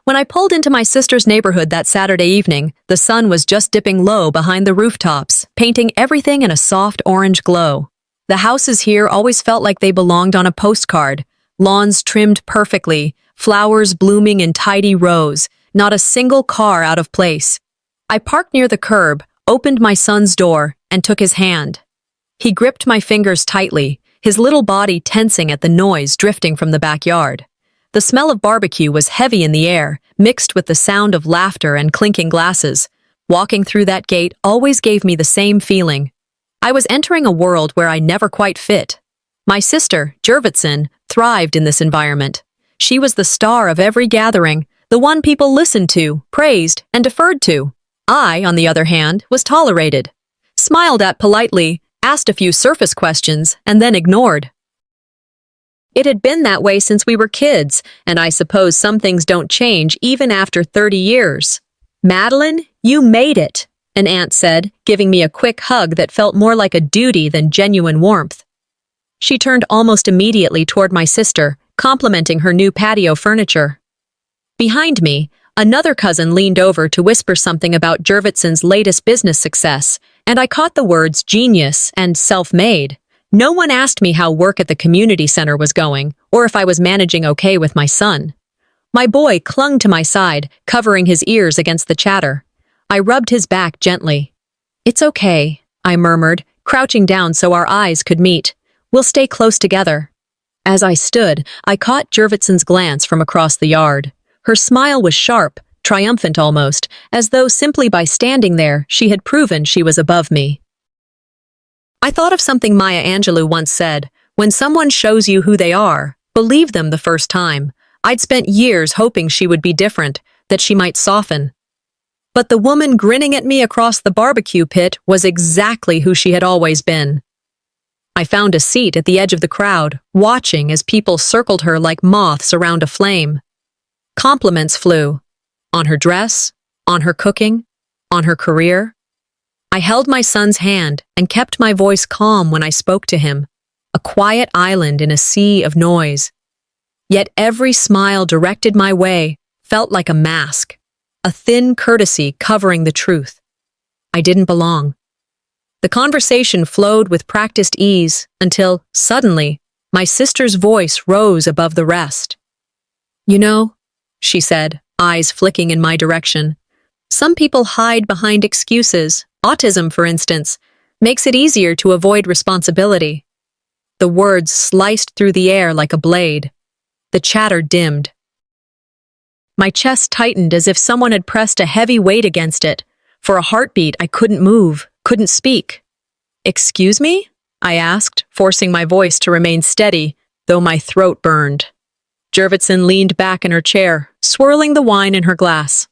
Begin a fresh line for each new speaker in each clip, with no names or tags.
When I pulled into my sister's neighborhood that Saturday evening, the sun was just dipping low behind the rooftops, painting everything in a soft orange glow. The houses here always felt like they belonged on a postcard, lawns trimmed perfectly, flowers blooming in tidy rows, not a single car out of place. I parked near the curb, opened my son's door, and took his hand. He gripped my fingers tightly, his little body tensing at the noise drifting from the backyard. The smell of barbecue was heavy in the air, mixed with the sound of laughter and clinking glasses. Walking through that gate always gave me the same feeling. I was entering a world where I never quite fit. My sister, Jurvetson, thrived in this environment. She was the star of every gathering, the one people listened to, praised, and deferred to. I, on the other hand, was tolerated. Smiled at politely, asked a few surface questions, and then ignored. It had been that way since we were kids, and I suppose some things don't change even after 30 years. "Madeline, you made it," an aunt said, giving me a quick hug that felt more like a duty than genuine warmth. She turned almost immediately toward my sister, complimenting her new patio furniture. Behind me, another cousin leaned over to whisper something about Jurvetson's latest business success, and I caught the words genius and self-made. No one asked me how work at the community center was going, or if I was managing okay with my son. My boy clung to my side, covering his ears against the chatter. I rubbed his back gently. "It's okay," I murmured, crouching down so our eyes could meet. "We'll stay close together." As I stood, I caught Jurvetson's glance from across the yard. Her smile was sharp, triumphant almost, as though simply by standing there, she had proven she was above me. I thought of something Maya Angelou once said, "When someone shows you who they are, believe them the first time." I'd spent years hoping she would be different, that she might soften. But the woman grinning at me across the barbecue pit was exactly who she had always been. I found a seat at the edge of the crowd, watching as people circled her like moths around a flame. Compliments flew. On her dress, on her cooking, on her career. I held my son's hand and kept my voice calm when I spoke to him, a quiet island in a sea of noise. Yet every smile directed my way felt like a mask, a thin courtesy covering the truth. I didn't belong. The conversation flowed with practiced ease until, suddenly, my sister's voice rose above the rest. "You know," she said, eyes flicking in my direction, "some people hide behind excuses. Autism, for instance, makes it easier to avoid responsibility." The words sliced through the air like a blade. The chatter dimmed. My chest tightened as if someone had pressed a heavy weight against it. For a heartbeat, I couldn't move, couldn't speak. "Excuse me?" I asked, forcing my voice to remain steady, though my throat burned. Jurvetson leaned back in her chair, swirling the wine in her glass.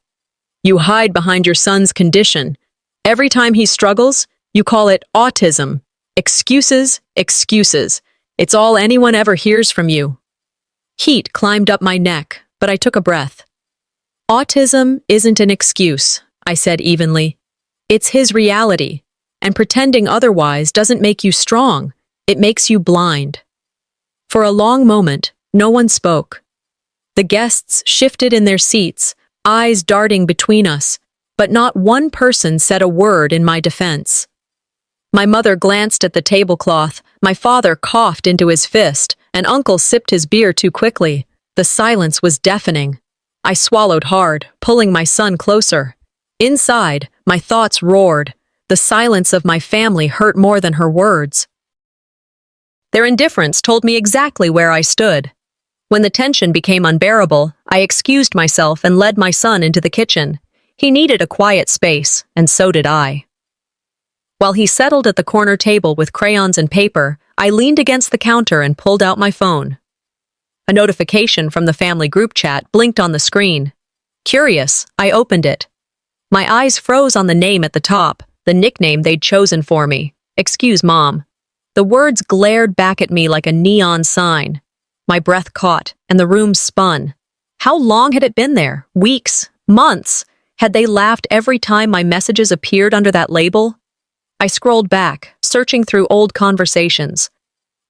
"You hide behind your son's condition. Every time he struggles, you call it autism. Excuses, excuses. It's all anyone ever hears from you." Heat climbed up my neck, but I took a breath. "Autism isn't an excuse," I said evenly. "It's his reality, and pretending otherwise doesn't make you strong. It makes you blind." For a long moment, no one spoke. The guests shifted in their seats, eyes darting between us, but not one person said a word in my defense. My mother glanced at the tablecloth, my father coughed into his fist, and Uncle sipped his beer too quickly. The silence was deafening. I swallowed hard, pulling my son closer. Inside, my thoughts roared. The silence of my family hurt more than her words. Their indifference told me exactly where I stood. When the tension became unbearable, I excused myself and led my son into the kitchen. He needed a quiet space, and so did I. While he settled at the corner table with crayons and paper, I leaned against the counter and pulled out my phone. A notification from the family group chat blinked on the screen. Curious, I opened it. My eyes froze on the name at the top, the nickname they'd chosen for me. "Excuse Mom." The words glared back at me like a neon sign. My breath caught, and the room spun. How long had it been there? Weeks? Months? Had they laughed every time my messages appeared under that label? I scrolled back, searching through old conversations.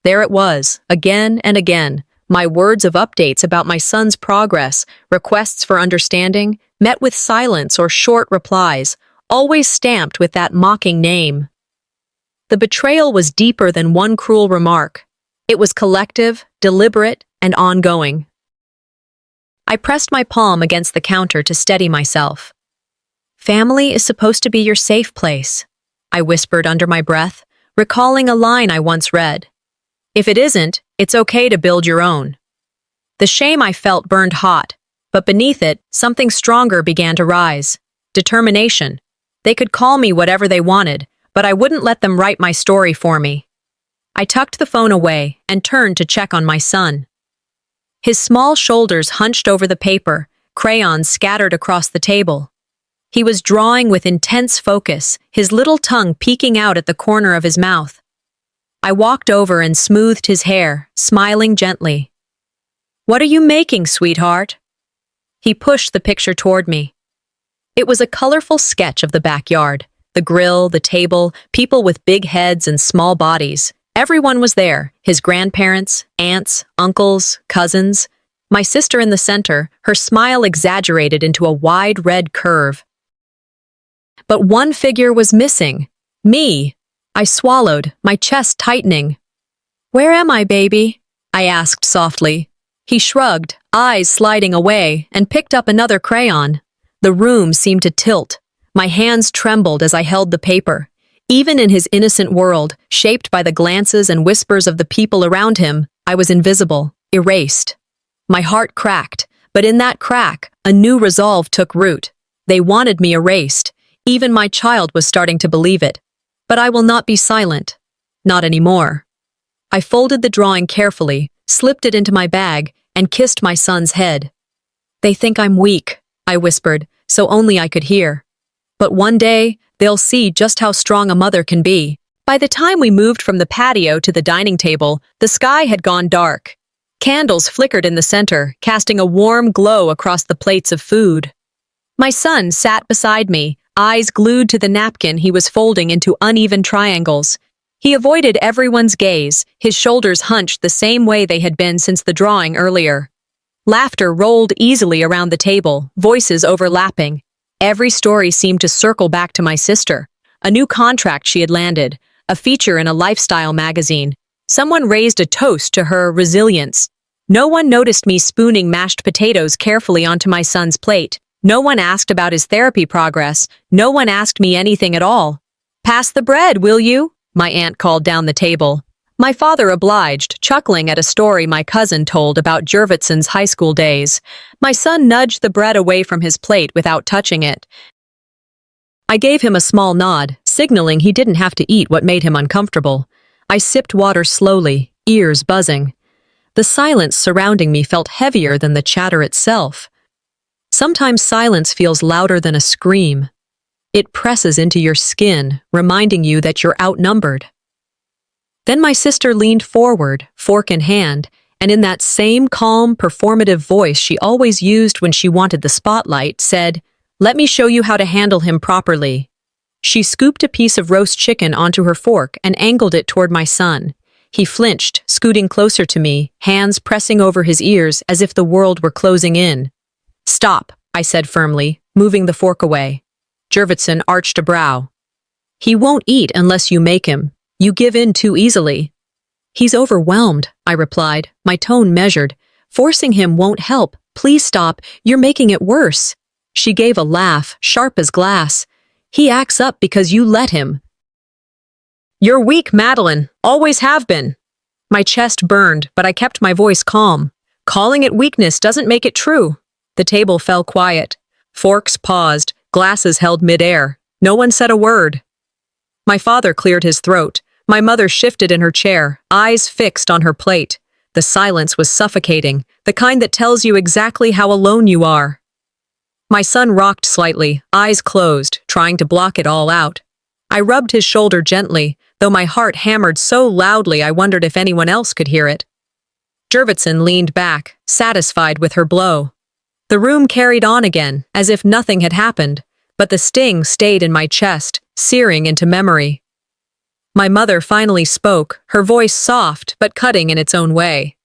There it was, again and again, My words of updates about my son's progress, requests for understanding, met with silence or short replies, always stamped with that mocking name. The betrayal was deeper than one cruel remark. It was collective, deliberate, and ongoing. I pressed my palm against the counter to steady myself. "Family is supposed to be your safe place," I whispered under my breath, recalling a line I once read. "If it isn't, it's okay to build your own." The shame I felt burned hot, but beneath it, something stronger began to rise. Determination. They could call me whatever they wanted, but I wouldn't let them write my story for me. I tucked the phone away and turned to check on my son. His small shoulders hunched over the paper, crayons scattered across the table. He was drawing with intense focus, his little tongue peeking out at the corner of his mouth. I walked over and smoothed his hair, smiling gently. "What are you making, sweetheart?" He pushed the picture toward me. It was a colorful sketch of the backyard. The grill, the table, people with big heads and small bodies. Everyone was there, his grandparents, aunts, uncles, cousins. My sister in the center, her smile exaggerated into a wide red curve. But one figure was missing. Me. I swallowed, my chest tightening. "Where am I, baby?" I asked softly. He shrugged, eyes sliding away, and picked up another crayon. The room seemed to tilt. My hands trembled as I held the paper. Even in his innocent world, shaped by the glances and whispers of the people around him, I was invisible, erased. My heart cracked, but in that crack, a new resolve took root. They wanted me erased. Even my child was starting to believe it. But I will not be silent. Not anymore. I folded the drawing carefully, slipped it into my bag, and kissed my son's head. "They think I'm weak," I whispered, so only I could hear. "But one day, they'll see just how strong a mother can be." By the time we moved from the patio to the dining table, the sky had gone dark. Candles flickered in the center, casting a warm glow across the plates of food. My son sat beside me, eyes glued to the napkin he was folding into uneven triangles. He avoided everyone's gaze, his shoulders hunched the same way they had been since the drawing earlier. Laughter rolled easily around the table, voices overlapping. Every story seemed to circle back to my sister. A new contract she had landed, a feature in a lifestyle magazine. Someone raised a toast to her resilience. No one noticed me spooning mashed potatoes carefully onto my son's plate. No one asked about his therapy progress. No one asked me anything at all. "Pass the bread, will you?" my aunt called down the table. My father obliged, chuckling at a story my cousin told about Jurvitson's high school days. My son nudged the bread away from his plate without touching it. I gave him a small nod, signaling he didn't have to eat what made him uncomfortable. I sipped water slowly, ears buzzing. The silence surrounding me felt heavier than the chatter itself. Sometimes silence feels louder than a scream. It presses into your skin, reminding you that you're outnumbered. Then my sister leaned forward, fork in hand, and in that same calm, performative voice she always used when she wanted the spotlight, said, "Let me show you how to handle him properly." She scooped a piece of roast chicken onto her fork and angled it toward my son. He flinched, scooting closer to me, hands pressing over his ears as if the world were closing in. "Stop," I said firmly, moving the fork away. Jurvitson arched a brow. "He won't eat unless you make him. You give in too easily." "He's overwhelmed," I replied, my tone measured. "Forcing him won't help. Please stop. You're making it worse." She gave a laugh, sharp as glass. "He acts up because you let him." "You're weak, Madeline. Always have been." My chest burned, but I kept my voice calm. "Calling it weakness doesn't make it true." The table fell quiet. Forks paused, glasses held midair. No one said a word. My father cleared his throat. My mother shifted in her chair, eyes fixed on her plate. The silence was suffocating, the kind that tells you exactly how alone you are. My son rocked slightly, eyes closed, trying to block it all out. I rubbed his shoulder gently, though my heart hammered so loudly I wondered if anyone else could hear it. Jurvitson leaned back, satisfied with her blow. The room carried on again, as if nothing had happened, but the sting stayed in my chest, searing into memory. My mother finally spoke, her voice soft but cutting in its own way.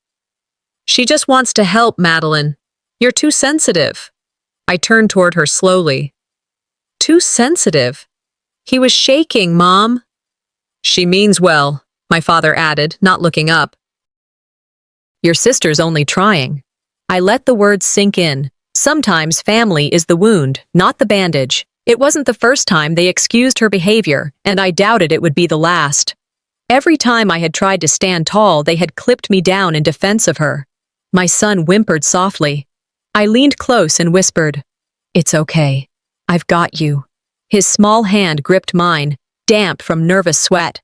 She just wants to help, Madeline. You're too sensitive. I turned toward her slowly. Too sensitive? He was shaking, Mom. She means well, my father added, not looking up. Your sister's only trying. I let the words sink in. Sometimes family is the wound, not the bandage. It wasn't the first time they excused her behavior, and I doubted it would be the last. Every time I had tried to stand tall, they had clipped me down in defense of her. My son whimpered softly. I leaned close and whispered, "It's okay. I've got you." His small hand gripped mine, damp from nervous sweat.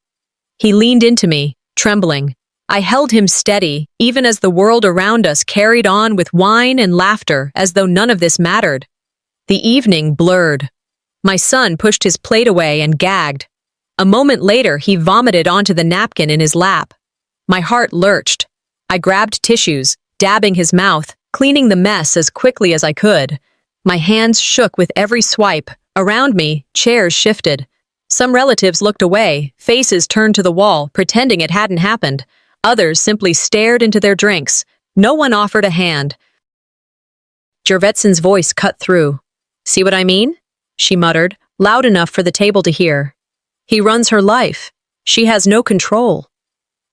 He leaned into me, trembling. I held him steady, even as the world around us carried on with wine and laughter as though none of this mattered. The evening blurred. My son pushed his plate away and gagged. A moment later, he vomited onto the napkin in his lap. My heart lurched. I grabbed tissues, dabbing his mouth, cleaning the mess as quickly as I could. My hands shook with every swipe. Around me, chairs shifted. Some relatives looked away, faces turned to the wall, pretending it hadn't happened. Others simply stared into their drinks. No one offered a hand. Jurvetson's voice cut through. "See what I mean?" she muttered, loud enough for the table to hear. "He runs her life. She has no control."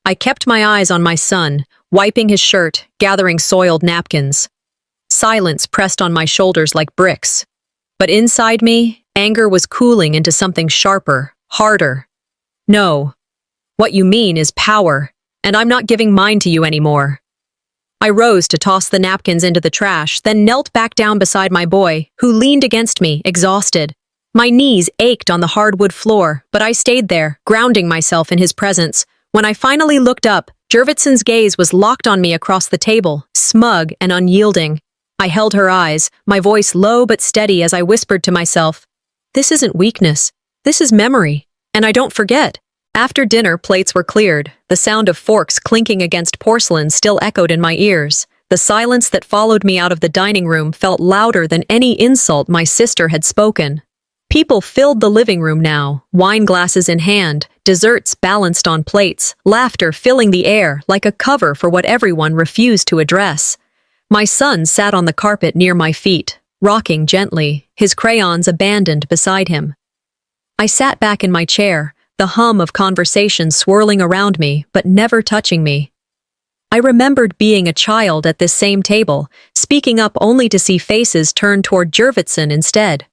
I kept my eyes on my son, wiping his shirt, gathering soiled napkins. Silence pressed on my shoulders like bricks. But inside me, anger was cooling into something sharper, harder. "No. What you mean is power, and I'm not giving mine to you anymore." I rose to toss the napkins into the trash, then knelt back down beside my boy, who leaned against me, exhausted. My knees ached on the hardwood floor, but I stayed there, grounding myself in his presence. When I finally looked up, Jurvetson's gaze was locked on me across the table, smug and unyielding. I held her eyes, my voice low but steady as I whispered to myself, "This isn't weakness. This is memory, and I don't forget." After dinner, plates were cleared. The sound of forks clinking against porcelain still echoed in my ears. The silence that followed me out of the dining room felt louder than any insult my sister had spoken. People filled the living room now, wine glasses in hand, desserts balanced on plates, laughter filling the air like a cover for what everyone refused to address. My son sat on the carpet near my feet, rocking gently, his crayons abandoned beside him. I sat back in my chair, the hum of conversation swirling around me but never touching me. I remembered being a child at this same table, speaking up only to see faces turn toward Jurvetson instead.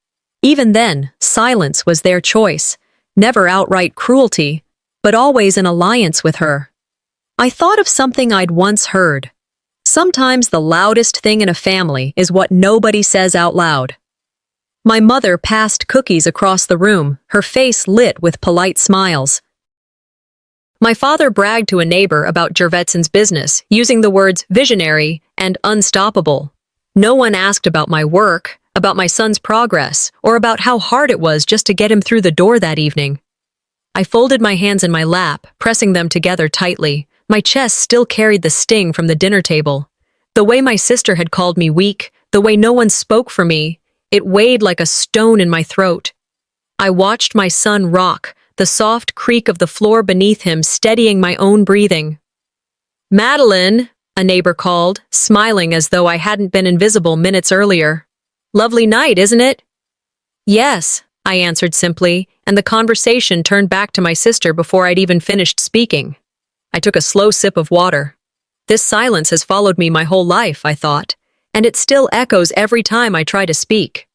Even then, silence was their choice, never outright cruelty, but always an alliance with her. I thought of something I'd once heard. Sometimes the loudest thing in a family is what nobody says out loud. My mother passed cookies across the room, her face lit with polite smiles. My father bragged to a neighbor about Jurvetson's business, using the words visionary and unstoppable. No one asked about my work, about my son's progress, or about how hard it was just to get him through the door that evening. I folded my hands in my lap, pressing them together tightly. My chest still carried the sting from the dinner table. The way my sister had called me weak, the way no one spoke for me, it weighed like a stone in my throat. I watched my son rock, the soft creak of the floor beneath him steadying my own breathing. "Madeline," a neighbor called, smiling as though I hadn't been invisible minutes earlier. "Lovely night, isn't it?" "Yes," I answered simply, and the conversation turned back to my sister before I'd even finished speaking. I took a slow sip of water. This silence has followed me my whole life, I thought, and it still echoes every time I try to speak.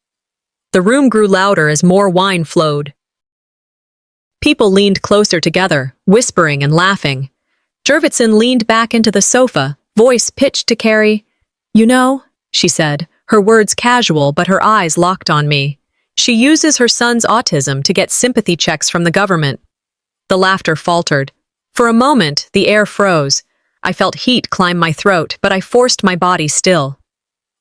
The room grew louder as more wine flowed. People leaned closer together, whispering and laughing. Jurvetson leaned back into the sofa, voice pitched to Carrie. "You know," she said, her words casual but her eyes locked on me. "She uses her son's autism to get sympathy checks from the government." The laughter faltered. For a moment, the air froze. I felt heat climb my throat, but I forced my body still.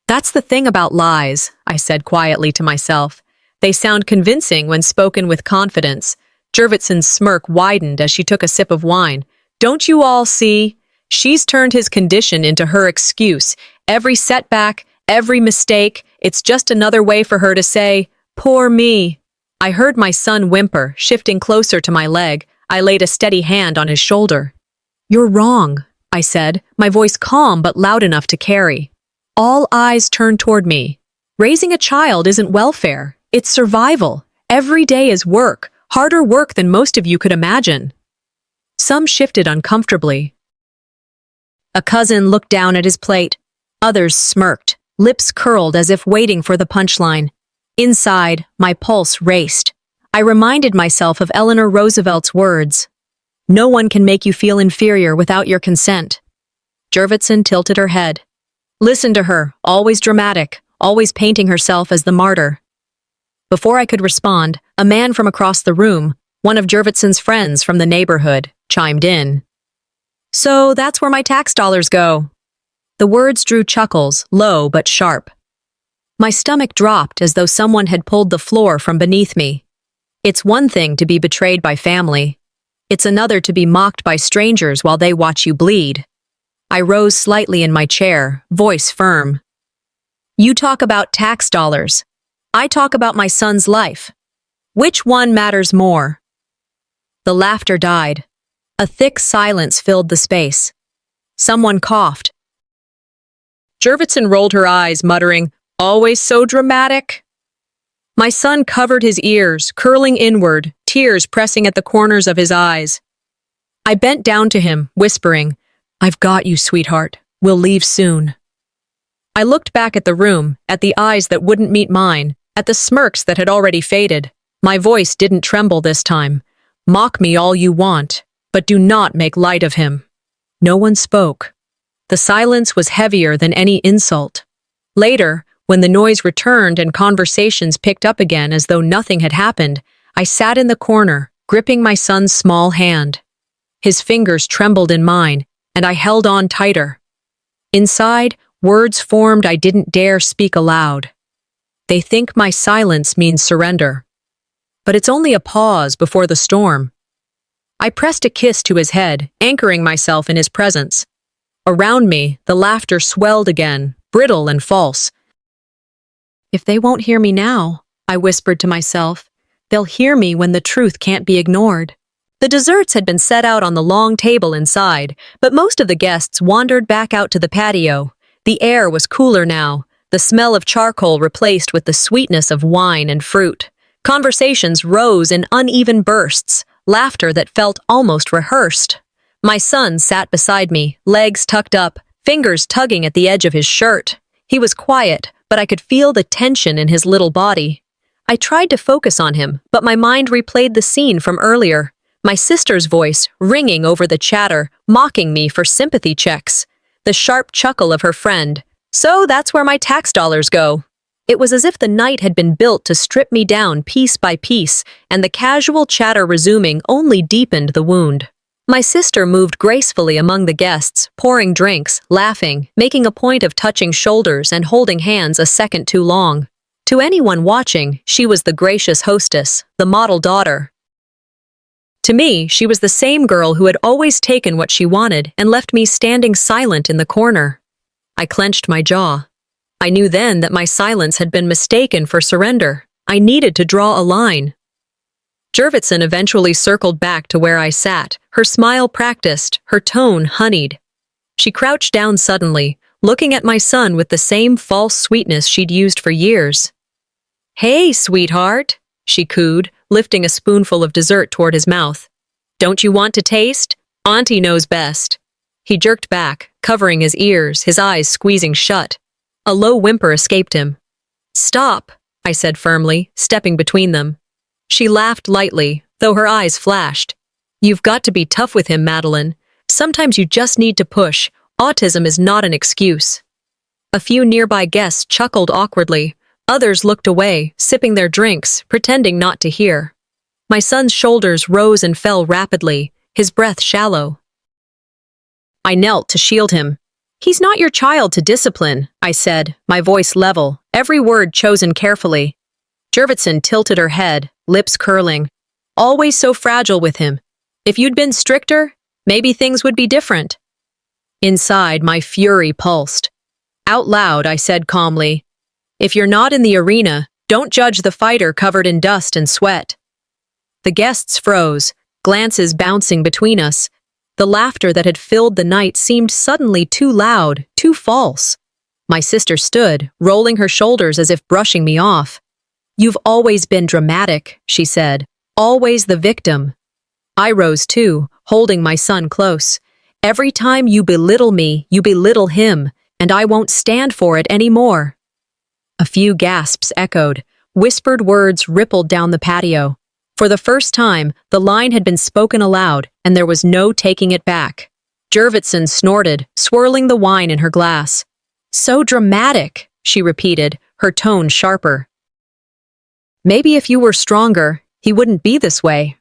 "That's the thing about lies," I said quietly to myself. "They sound convincing when spoken with confidence." Jurvetson's smirk widened as she took a sip of wine. "Don't you all see? She's turned his condition into her excuse. Every setback, every mistake, it's just another way for her to say, 'Poor me.'" I heard my son whimper, shifting closer to my leg. I laid a steady hand on his shoulder. "You're wrong," I said, my voice calm but loud enough to carry. All eyes turned toward me. Raising a child isn't welfare, it's survival. Every day is work, harder work than most of you could imagine. Some shifted uncomfortably. A cousin looked down at his plate. Others smirked, lips curled as if waiting for the punchline. Inside, my pulse raced. I reminded myself of Eleanor Roosevelt's words. No one can make you feel inferior without your consent. Jurvetson tilted her head. Listen to her, always dramatic, always painting herself as the martyr. Before I could respond, a man from across the room, one of Jurvetson's friends from the neighborhood, chimed in. So that's where my tax dollars go. The words drew chuckles, low but sharp. My stomach dropped as though someone had pulled the floor from beneath me. It's one thing to be betrayed by family. It's another to be mocked by strangers while they watch you bleed. I rose slightly in my chair, voice firm. You talk about tax dollars. I talk about my son's life. Which one matters more? The laughter died. A thick silence filled the space. Someone coughed. Jurvetson rolled her eyes, muttering, Always so dramatic. My son covered his ears, curling inward, tears pressing at the corners of his eyes. I bent down to him, whispering, I've got you, sweetheart. We'll leave soon. I looked back at the room, at the eyes that wouldn't meet mine, at the smirks that had already faded. My voice didn't tremble this time. Mock me all you want, but do not make light of him. No one spoke. The silence was heavier than any insult. Later, when the noise returned and conversations picked up again as though nothing had happened, I sat in the corner, gripping my son's small hand. His fingers trembled in mine, and I held on tighter. Inside, words formed I didn't dare speak aloud. They think my silence means surrender. But it's only a pause before the storm. I pressed a kiss to his head, anchoring myself in his presence. Around me, the laughter swelled again, brittle and false. If they won't hear me now, I whispered to myself, they'll hear me when the truth can't be ignored. The desserts had been set out on the long table inside, but most of the guests wandered back out to the patio. The air was cooler now, the smell of charcoal replaced with the sweetness of wine and fruit. Conversations rose in uneven bursts, laughter that felt almost rehearsed. My son sat beside me, legs tucked up, fingers tugging at the edge of his shirt. He was quiet, but I could feel the tension in his little body. I tried to focus on him, but my mind replayed the scene from earlier. My sister's voice ringing over the chatter, mocking me for sympathy checks. The sharp chuckle of her friend. So that's where my tax dollars go. It was as if the night had been built to strip me down piece by piece, and the casual chatter resuming only deepened the wound. My sister moved gracefully among the guests, pouring drinks, laughing, making a point of touching shoulders and holding hands a second too long. To anyone watching, she was the gracious hostess, the model daughter. To me, she was the same girl who had always taken what she wanted and left me standing silent in the corner. I clenched my jaw. I knew then that my silence had been mistaken for surrender. I needed to draw a line. Jurvetson eventually circled back to where I sat, her smile practiced, her tone honeyed. She crouched down suddenly, looking at my son with the same false sweetness she'd used for years. Hey, sweetheart, she cooed, lifting a spoonful of dessert toward his mouth. Don't you want to taste? Auntie knows best. He jerked back, covering his ears, his eyes squeezing shut. A low whimper escaped him. Stop, I said firmly, stepping between them. She laughed lightly, though her eyes flashed. You've got to be tough with him, Madeline. Sometimes you just need to push. Autism is not an excuse. A few nearby guests chuckled awkwardly. Others looked away, sipping their drinks, pretending not to hear. My son's shoulders rose and fell rapidly, his breath shallow. I knelt to shield him. He's not your child to discipline, I said, my voice level, every word chosen carefully. Jurvetson tilted her head, lips curling. Always so fragile with him. If you'd been stricter, maybe things would be different. Inside, my fury pulsed. Out loud, I said calmly, if you're not in the arena, don't judge the fighter covered in dust and sweat. The guests froze, glances bouncing between us. The laughter that had filled the night seemed suddenly too loud, too false. My sister stood, rolling her shoulders as if brushing me off. "You've always been dramatic," she said. "Always the victim." I rose too, holding my son close. "Every time you belittle me, you belittle him, and I won't stand for it anymore." A few gasps echoed. Whispered words rippled down the patio. For the first time, the line had been spoken aloud, and there was no taking it back. Jurvetson snorted, swirling the wine in her glass. "So dramatic," she repeated, her tone sharper. "Maybe if you were stronger, he wouldn't be this way."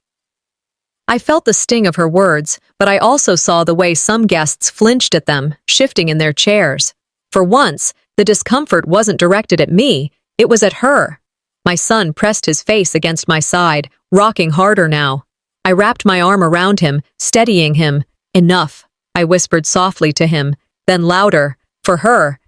I felt the sting of her words, but I also saw the way some guests flinched at them, shifting in their chairs. For once, the discomfort wasn't directed at me, it was at her. My son pressed his face against my side, rocking harder now. I wrapped my arm around him, steadying him. "Enough," I whispered softly to him, then louder, for her.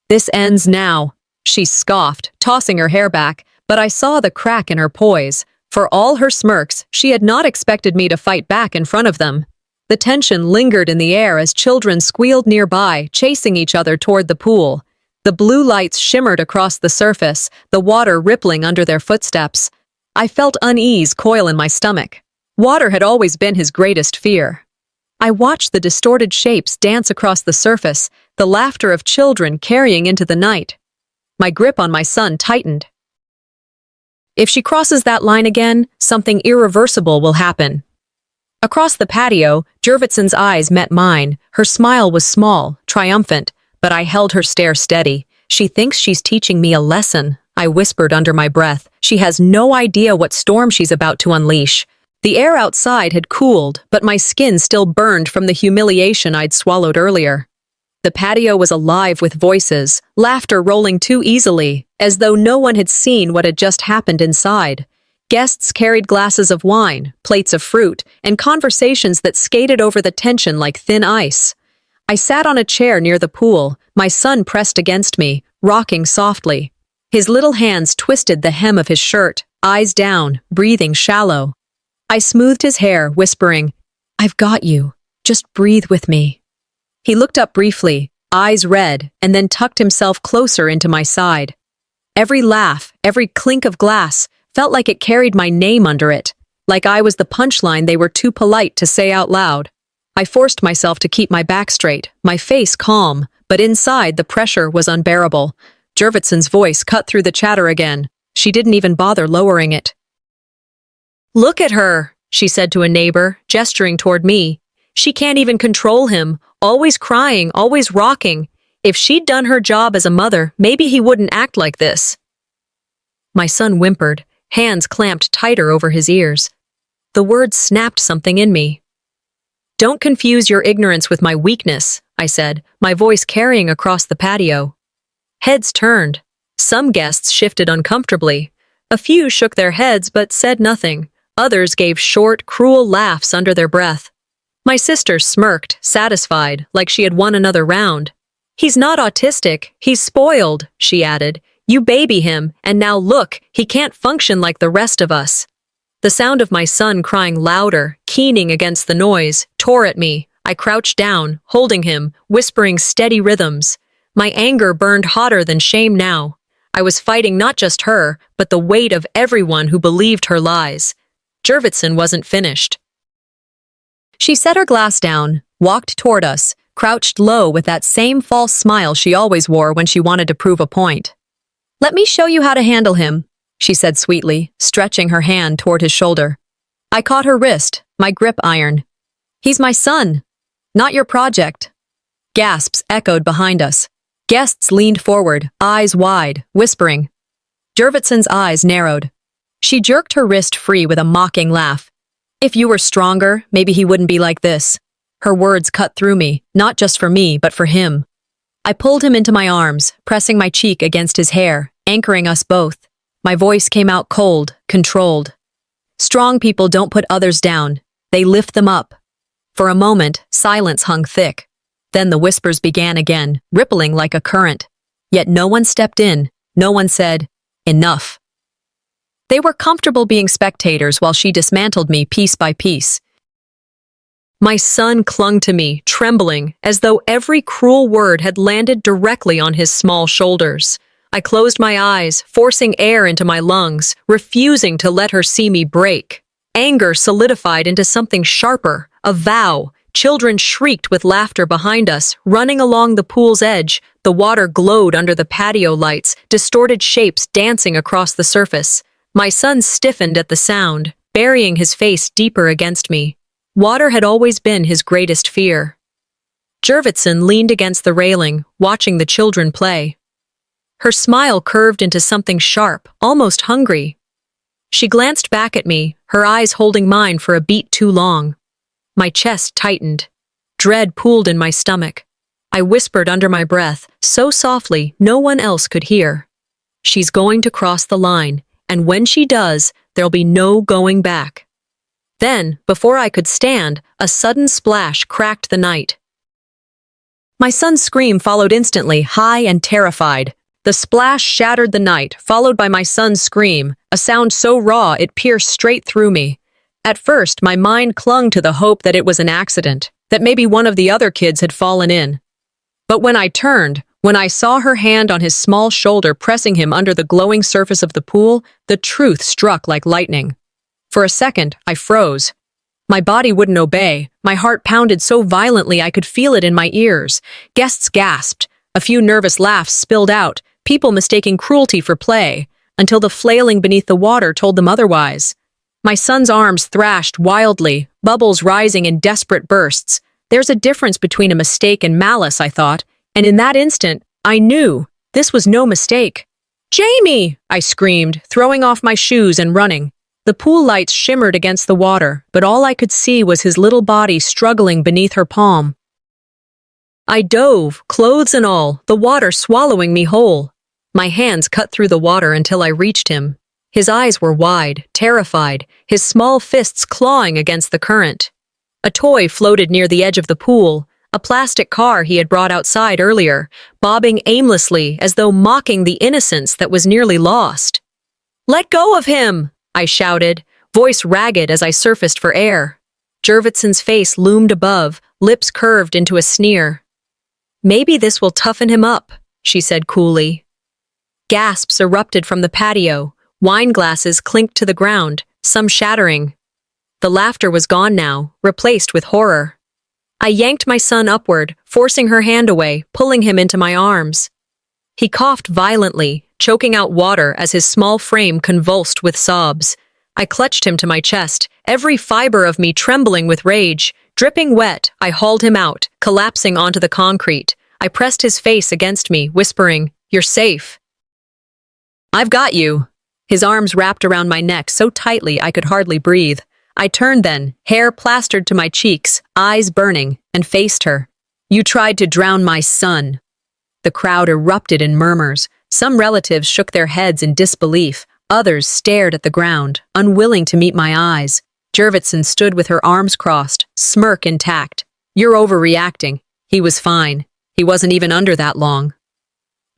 "This ends now," she scoffed, tossing her hair back, but I saw the crack in her poise. For all her smirks, she had not expected me to fight back in front of them. The tension lingered in the air as children squealed nearby, chasing each other toward the pool. The blue lights shimmered across the surface, the water rippling under their footsteps. I felt unease coil in my stomach. Water had always been his greatest fear. I watched the distorted shapes dance across the surface, the laughter of children carrying into the night. My grip on my son tightened. If she crosses that line again, something irreversible will happen. Across the patio, Jurvetson's eyes met mine. Her smile was small, triumphant, but I held her stare steady. "She thinks she's teaching me a lesson," I whispered under my breath. "She has no idea what storm she's about to unleash." The air outside had cooled, but my skin still burned from the humiliation I'd swallowed earlier. The patio was alive with voices, laughter rolling too easily, as though no one had seen what had just happened inside. Guests carried glasses of wine, plates of fruit, and conversations that skated over the tension like thin ice. I sat on a chair near the pool, my son pressed against me, rocking softly. His little hands twisted the hem of his shirt, eyes down, breathing shallow. I smoothed his hair, whispering, "I've got you. Just breathe with me." He looked up briefly, eyes red, and then tucked himself closer into my side. Every laugh, every clink of glass, felt like it carried my name under it, like I was the punchline they were too polite to say out loud. I forced myself to keep my back straight, my face calm, but inside the pressure was unbearable. Jurvetson's voice cut through the chatter again. She didn't even bother lowering it. "Look at her," she said to a neighbor, gesturing toward me. "She can't even control him, always crying, always rocking. If she'd done her job as a mother, maybe he wouldn't act like this." My son whimpered, hands clamped tighter over his ears. The words snapped something in me. "Don't confuse your ignorance with my weakness," I said, my voice carrying across the patio. Heads turned. Some guests shifted uncomfortably. A few shook their heads but said nothing. Others gave short, cruel laughs under their breath. My sister smirked, satisfied, like she had won another round. "He's not autistic, he's spoiled," she added. "You baby him, and now look, he can't function like the rest of us." The sound of my son crying louder, keening against the noise, tore at me. I crouched down, holding him, whispering steady rhythms. My anger burned hotter than shame now. I was fighting not just her, but the weight of everyone who believed her lies. Jurvetson wasn't finished. She set her glass down, walked toward us, crouched low with that same false smile she always wore when she wanted to prove a point. "Let me show you how to handle him," she said sweetly, stretching her hand toward his shoulder. I caught her wrist, my grip iron. "He's my son, not your project." Gasps echoed behind us. Guests leaned forward, eyes wide, whispering. Jurvetson's eyes narrowed. She jerked her wrist free with a mocking laugh. "If you were stronger, maybe he wouldn't be like this." Her words cut through me, not just for me, but for him. I pulled him into my arms, pressing my cheek against his hair, anchoring us both. My voice came out cold, controlled. "Strong people don't put others down. They lift them up." For a moment, silence hung thick. Then the whispers began again, rippling like a current. Yet no one stepped in. No one said, "Enough." They were comfortable being spectators while she dismantled me piece by piece. My son clung to me, trembling, as though every cruel word had landed directly on his small shoulders. I closed my eyes, forcing air into my lungs, refusing to let her see me break. Anger solidified into something sharper, a vow. Children shrieked with laughter behind us, running along the pool's edge. The water glowed under the patio lights, distorted shapes dancing across the surface. My son stiffened at the sound, burying his face deeper against me. Water had always been his greatest fear. Jurvetson leaned against the railing, watching the children play. Her smile curved into something sharp, almost hungry. She glanced back at me, her eyes holding mine for a beat too long. My chest tightened. Dread pooled in my stomach. I whispered under my breath, so softly no one else could hear. She's going to cross the line, and when she does, there'll be no going back. Then, before I could stand, a sudden splash cracked the night. My son's scream followed instantly, high and terrified. The splash shattered the night, followed by my son's scream, a sound so raw it pierced straight through me. At first, my mind clung to the hope that it was an accident, that maybe one of the other kids had fallen in. But when I turned, when I saw her hand on his small shoulder pressing him under the glowing surface of the pool, the truth struck like lightning. For a second, I froze. My body wouldn't obey. My heart pounded so violently I could feel it in my ears. Guests gasped. A few nervous laughs spilled out, people mistaking cruelty for play, until the flailing beneath the water told them otherwise. My son's arms thrashed wildly, bubbles rising in desperate bursts. There's a difference between a mistake and malice, I thought, and in that instant, I knew this was no mistake. "Jamie!" I screamed, throwing off my shoes and running. The pool lights shimmered against the water, but all I could see was his little body struggling beneath her palm. I dove, clothes and all, the water swallowing me whole. My hands cut through the water until I reached him. His eyes were wide, terrified, his small fists clawing against the current. A toy floated near the edge of the pool, a plastic car he had brought outside earlier, bobbing aimlessly as though mocking the innocence that was nearly lost. "Let go of him!" I shouted, voice ragged as I surfaced for air. Jurvetson's face loomed above, lips curved into a sneer. "Maybe this will toughen him up," she said coolly. Gasps erupted from the patio. Wine glasses clinked to the ground, some shattering. The laughter was gone now, replaced with horror. I yanked my son upward, forcing her hand away, pulling him into my arms. He coughed violently, choking out water as his small frame convulsed with sobs. I clutched him to my chest, every fiber of me trembling with rage. Dripping wet, I hauled him out, collapsing onto the concrete. I pressed his face against me, whispering, "You're safe." "I've got you." His arms wrapped around my neck so tightly I could hardly breathe. I turned then, hair plastered to my cheeks, eyes burning, and faced her. "You tried to drown my son." The crowd erupted in murmurs. Some relatives shook their heads in disbelief. Others stared at the ground, unwilling to meet my eyes. Jurvetson stood with her arms crossed, smirk intact. "You're overreacting. He was fine. He wasn't even under that long."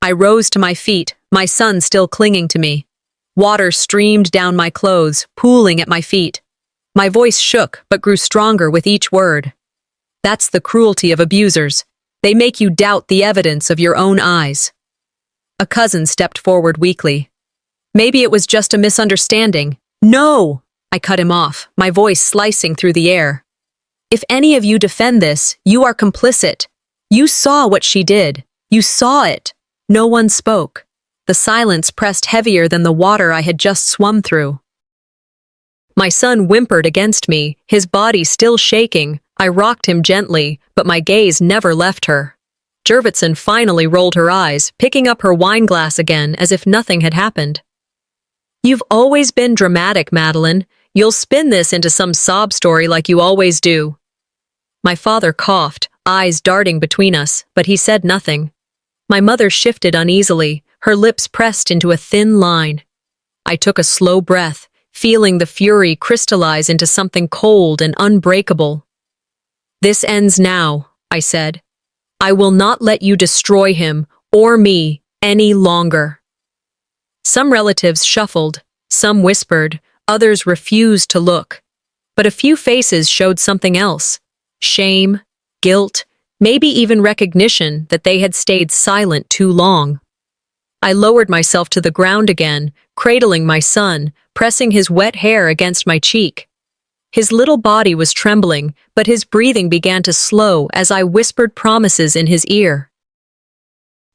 I rose to my feet, my son still clinging to me. Water streamed down my clothes, pooling at my feet. My voice shook, but grew stronger with each word. "That's the cruelty of abusers. They make you doubt the evidence of your own eyes." A cousin stepped forward weakly. "Maybe it was just a misunderstanding." "No!" I cut him off, my voice slicing through the air. "If any of you defend this, you are complicit. You saw what she did. You saw it." No one spoke. The silence pressed heavier than the water I had just swum through. My son whimpered against me, his body still shaking. I rocked him gently, but my gaze never left her. Jurvetson finally rolled her eyes, picking up her wine glass again as if nothing had happened. "You've always been dramatic, Madeline. You'll spin this into some sob story like you always do." My father coughed, eyes darting between us, but he said nothing. My mother shifted uneasily, her lips pressed into a thin line. I took a slow breath, feeling the fury crystallize into something cold and unbreakable. "This ends now," I said. "I will not let you destroy him, or me, any longer." Some relatives shuffled, some whispered, others refused to look. But a few faces showed something else. shame, guilt, maybe even recognition that they had stayed silent too long. I lowered myself to the ground again, cradling my son, pressing his wet hair against my cheek. His little body was trembling, but his breathing began to slow as I whispered promises in his ear.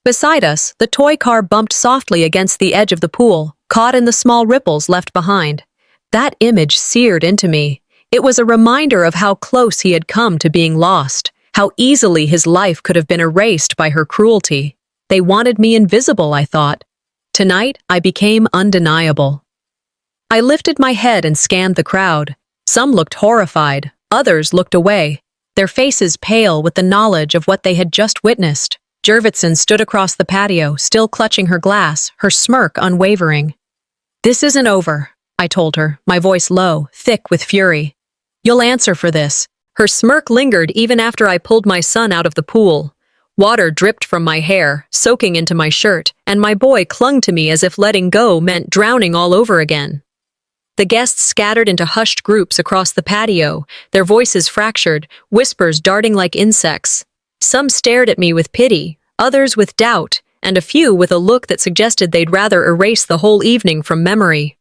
Beside us, the toy car bumped softly against the edge of the pool, caught in the small ripples left behind. That image seared into me. It was a reminder of how close he had come to being lost, how easily his life could have been erased by her cruelty. They wanted me invisible, I thought. Tonight, I became undeniable. I lifted my head and scanned the crowd. Some looked horrified, others looked away, their faces pale with the knowledge of what they had just witnessed. Jurvetson stood across the patio, still clutching her glass, her smirk unwavering. "This isn't over," I told her, my voice low, thick with fury. "You'll answer for this." Her smirk lingered even after I pulled my son out of the pool. Water dripped from my hair, soaking into my shirt, and my boy clung to me as if letting go meant drowning all over again. The guests scattered into hushed groups across the patio, their voices fractured, whispers darting like insects. Some stared at me with pity, others with doubt, and a few with a look that suggested they'd rather erase the whole evening from memory.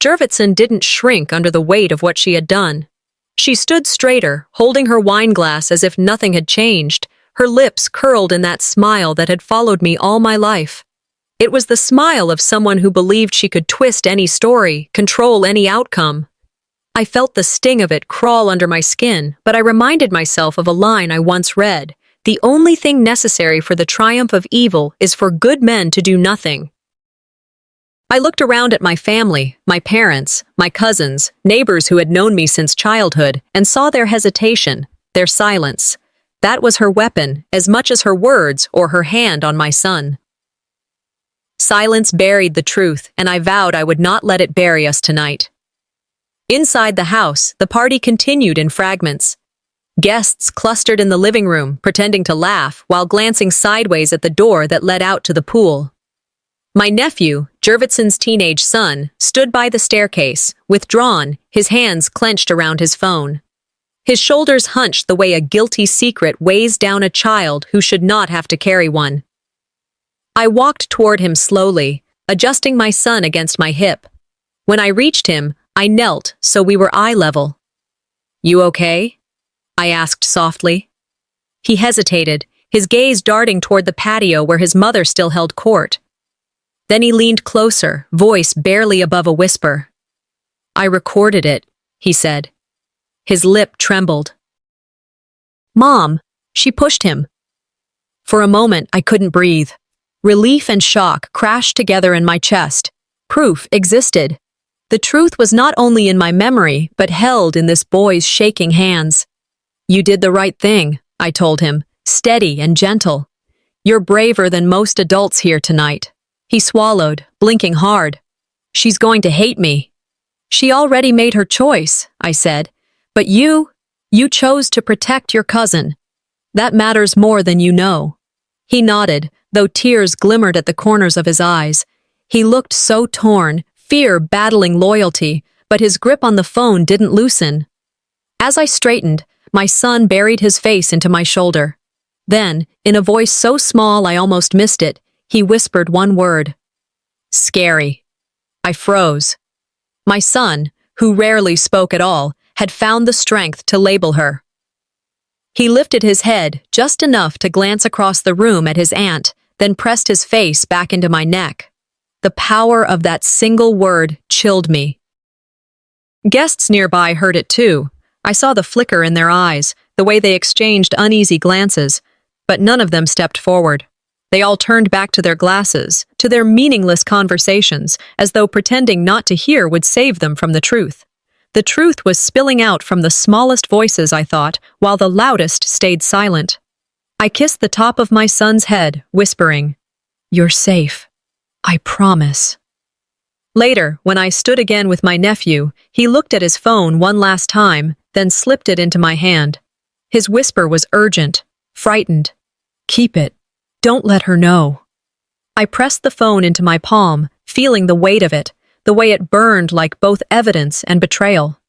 Jurvetson didn't shrink under the weight of what she had done. She stood straighter, holding her wine glass as if nothing had changed, her lips curled in that smile that had followed me all my life. It was the smile of someone who believed she could twist any story, control any outcome. I felt the sting of it crawl under my skin, but I reminded myself of a line I once read: "The only thing necessary for the triumph of evil is for good men to do nothing." I looked around at my family, my parents, my cousins, neighbors who had known me since childhood, and saw their hesitation, their silence. That was her weapon, as much as her words or her hand on my son. Silence buried the truth, and I vowed I would not let it bury us tonight. Inside the house, the party continued in fragments. Guests clustered in the living room, pretending to laugh, while glancing sideways at the door that led out to the pool. My nephew, Jurvetson's teenage son, stood by the staircase, withdrawn, his hands clenched around his phone. His shoulders hunched the way a guilty secret weighs down a child who should not have to carry one. I walked toward him slowly, adjusting my son against my hip. When I reached him, I knelt so we were eye level. "You okay?" I asked softly. He hesitated, his gaze darting toward the patio where his mother still held court. Then he leaned closer, voice barely above a whisper. "I recorded it," he said. His lip trembled. "Mom," she pushed him. For a moment, I couldn't breathe. Relief and shock crashed together in my chest. Proof existed. The truth was not only in my memory, but held in this boy's shaking hands. "You did the right thing," I told him, steady and gentle. "You're braver than most adults here tonight." He swallowed, blinking hard. "She's going to hate me." "She already made her choice," I said. "But you chose to protect your cousin. That matters more than you know." He nodded, though tears glimmered at the corners of his eyes. He looked so torn, fear battling loyalty, but his grip on the phone didn't loosen. As I straightened, my son buried his face into my shoulder. Then, in a voice so small I almost missed it, he whispered one word. "Scary." I froze. My son, who rarely spoke at all, had found the strength to label her. He lifted his head just enough to glance across the room at his aunt, then pressed his face back into my neck. The power of that single word chilled me. Guests nearby heard it too. I saw the flicker in their eyes, the way they exchanged uneasy glances, but none of them stepped forward. They all turned back to their glasses, to their meaningless conversations, as though pretending not to hear would save them from the truth. The truth was spilling out from the smallest voices, I thought, while the loudest stayed silent. I kissed the top of my son's head, whispering, "You're safe. I promise." Later, when I stood again with my nephew, he looked at his phone one last time, then slipped it into my hand. His whisper was urgent, frightened. "Keep it. Don't let her know." I pressed the phone into my palm, feeling the weight of it, the way it burned like both evidence and betrayal.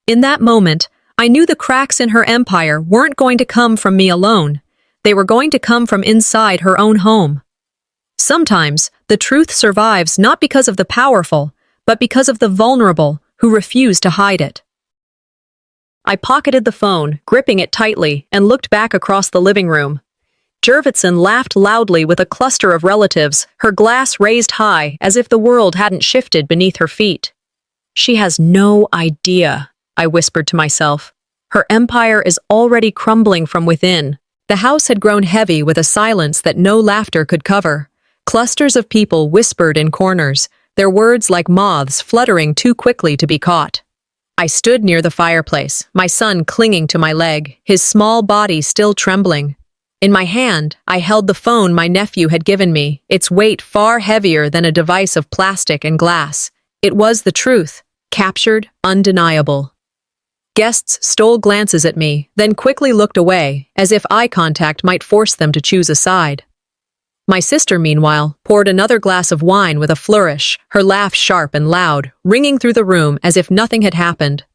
In that moment, I knew the cracks in her empire weren't going to come from me alone. They were going to come from inside her own home. Sometimes, the truth survives not because of the powerful, but because of the vulnerable who refuse to hide it. I pocketed the phone, gripping it tightly, and looked back across the living room. Jurvetson laughed loudly with a cluster of relatives, her glass raised high as if the world hadn't shifted beneath her feet. She has no idea, I whispered to myself. Her empire is already crumbling from within. The house had grown heavy with a silence that no laughter could cover. Clusters of people whispered in corners, their words like moths fluttering too quickly to be caught. I stood near the fireplace, my son clinging to my leg, his small body still trembling. In my hand, I held the phone my nephew had given me, its weight far heavier than a device of plastic and glass. It was the truth, captured, undeniable. Guests stole glances at me, then quickly looked away, as if eye contact might force them to choose a side. My sister, meanwhile, poured another glass of wine with a flourish, her laugh sharp and loud, ringing through the room as if nothing had happened.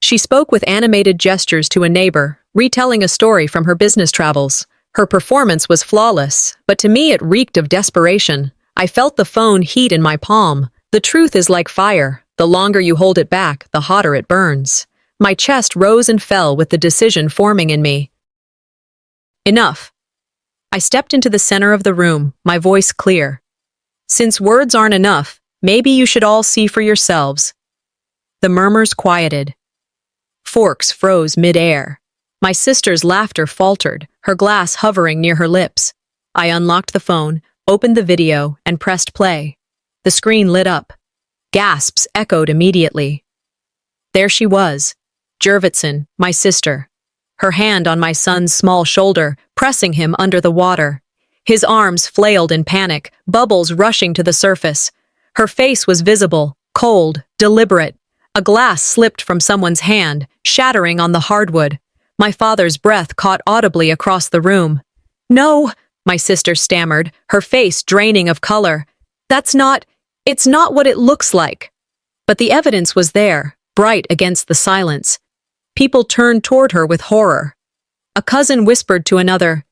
She spoke with animated gestures to a neighbor, retelling a story from her business travels. Her performance was flawless, but to me it reeked of desperation. I felt the phone heat in my palm. The truth is like fire. The longer you hold it back, the hotter it burns. My chest rose and fell with the decision forming in me. Enough. I stepped into the center of the room, my voice clear. Since words aren't enough, maybe you should all see for yourselves. The murmurs quieted. Forks froze mid-air. My sister's laughter faltered, her glass hovering near her lips. I unlocked the phone, opened the video, and pressed play. The screen lit up. Gasps echoed immediately. There she was, Jurvetson, my sister. Her hand on my son's small shoulder, pressing him under the water. His arms flailed in panic, bubbles rushing to the surface. Her face was visible, cold, deliberate. A glass slipped from someone's hand, shattering on the hardwood. My father's breath caught audibly across the room. No, my sister stammered, her face draining of color. It's not what it looks like. But the evidence was there, bright against the silence. People turned toward her with horror. A cousin whispered to another,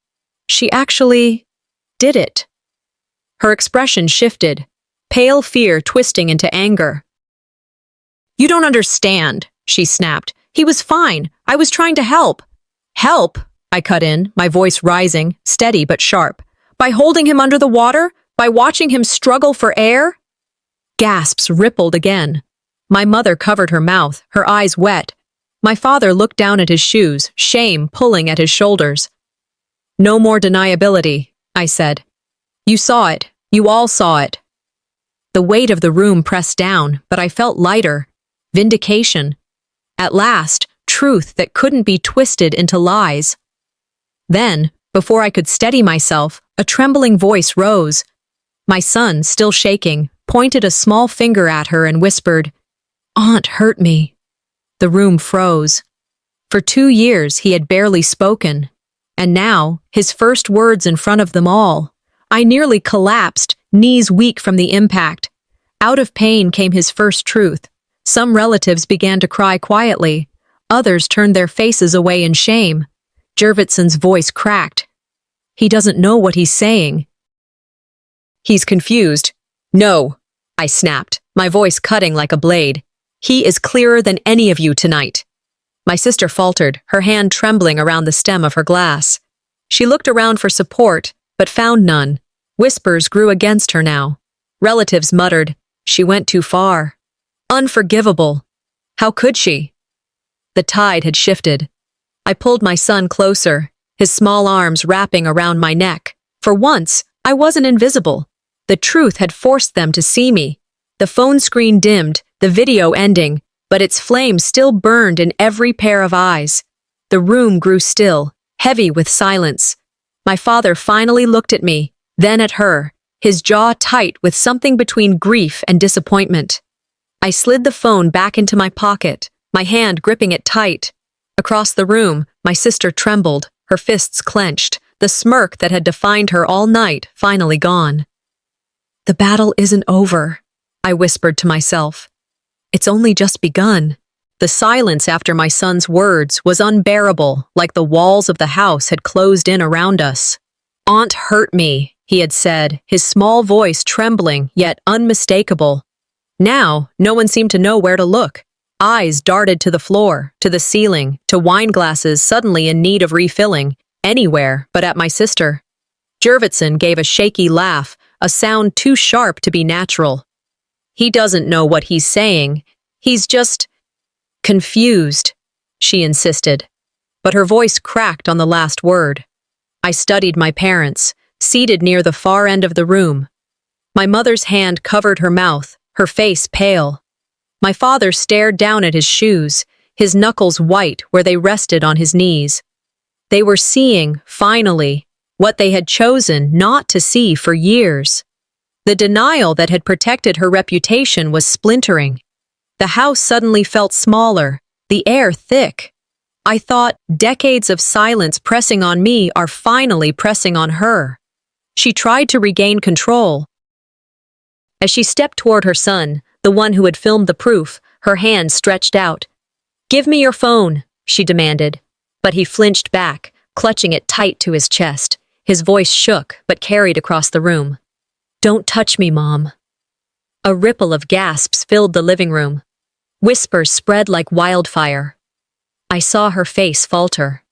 "She actually did it." Her expression shifted, pale fear twisting into anger. "You don't understand," she snapped. "He was fine. I was trying to help." "Help?" I cut in, my voice rising, steady but sharp. "By holding him under the water? By watching him struggle for air?" Gasps rippled again. My mother covered her mouth, her eyes wet. My father looked down at his shoes, shame pulling at his shoulders. "No more deniability," I said. "You saw it. You all saw it." The weight of the room pressed down, but I felt lighter. Vindication. At last, truth that couldn't be twisted into lies. Then, before I could steady myself, a trembling voice rose. My son, still shaking, pointed a small finger at her and whispered, "Aunt hurt me." The room froze. For 2 years he had barely spoken, and now, his first words in front of them all. I nearly collapsed, knees weak from the impact. Out of pain came his first truth. Some relatives began to cry quietly. Others turned their faces away in shame. Jurvetson's voice cracked. "He doesn't know what he's saying." "He's confused." "No," I snapped, my voice cutting like a blade. "He is clearer than any of you tonight." My sister faltered, her hand trembling around the stem of her glass. She looked around for support, but found none. Whispers grew against her now. Relatives muttered, "She went too far." Unforgivable. How could she? The tide had shifted. I pulled my son closer, his small arms wrapping around my neck. For once, I wasn't invisible. The truth had forced them to see me. The phone screen dimmed, the video ending, but its flame still burned in every pair of eyes. The room grew still, heavy with silence. My father finally looked at me, then at her, his jaw tight with something between grief and disappointment. I slid the phone back into my pocket, my hand gripping it tight. Across the room, my sister trembled, her fists clenched, the smirk that had defined her all night finally gone. "The battle isn't over," I whispered to myself. "It's only just begun." The silence after my son's words was unbearable, like the walls of the house had closed in around us. "Aunt hurt me," he had said, his small voice trembling yet unmistakable. Now, no one seemed to know where to look. Eyes darted to the floor, to the ceiling, to wine glasses suddenly in need of refilling, anywhere but at my sister. Jurvetson gave a shaky laugh, a sound too sharp to be natural. "He doesn't know what he's saying. He's just confused," she insisted. But her voice cracked on the last word. I studied my parents, seated near the far end of the room. My mother's hand covered her mouth, her face pale. My father stared down at his shoes, his knuckles white where they rested on his knees. They were seeing, finally, what they had chosen not to see for years. The denial that had protected her reputation was splintering. The house suddenly felt smaller, the air thick. I thought decades of silence pressing on me are finally pressing on her. She tried to regain control. As she stepped toward her son, the one who had filmed the proof, her hand stretched out. "Give me your phone," she demanded. But he flinched back, clutching it tight to his chest. His voice shook, but carried across the room. "Don't touch me, Mom." A ripple of gasps filled the living room. Whispers spread like wildfire. I saw her face falter.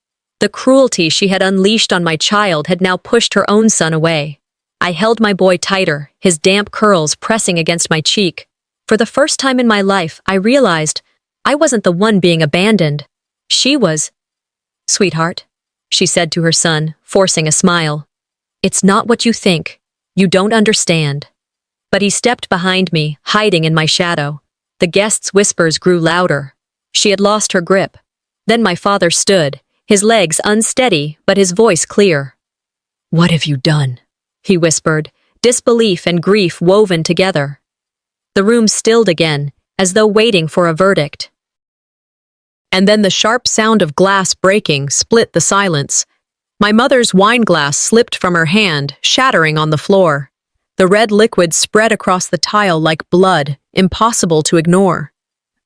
The cruelty she had unleashed on my child had now pushed her own son away. I held my boy tighter, his damp curls pressing against my cheek. For the first time in my life, I realized I wasn't the one being abandoned. She was. "Sweetheart," she said to her son, forcing a smile. "It's not what you think. You don't understand." But he stepped behind me, hiding in my shadow. The guest's whispers grew louder. She had lost her grip. Then my father stood, his legs unsteady, but his voice clear. "What have you done?" he whispered, disbelief and grief woven together. The room stilled again, as though waiting for a verdict. And then the sharp sound of glass breaking split the silence. My mother's wine glass slipped from her hand, shattering on the floor. The red liquid spread across the tile like blood, impossible to ignore.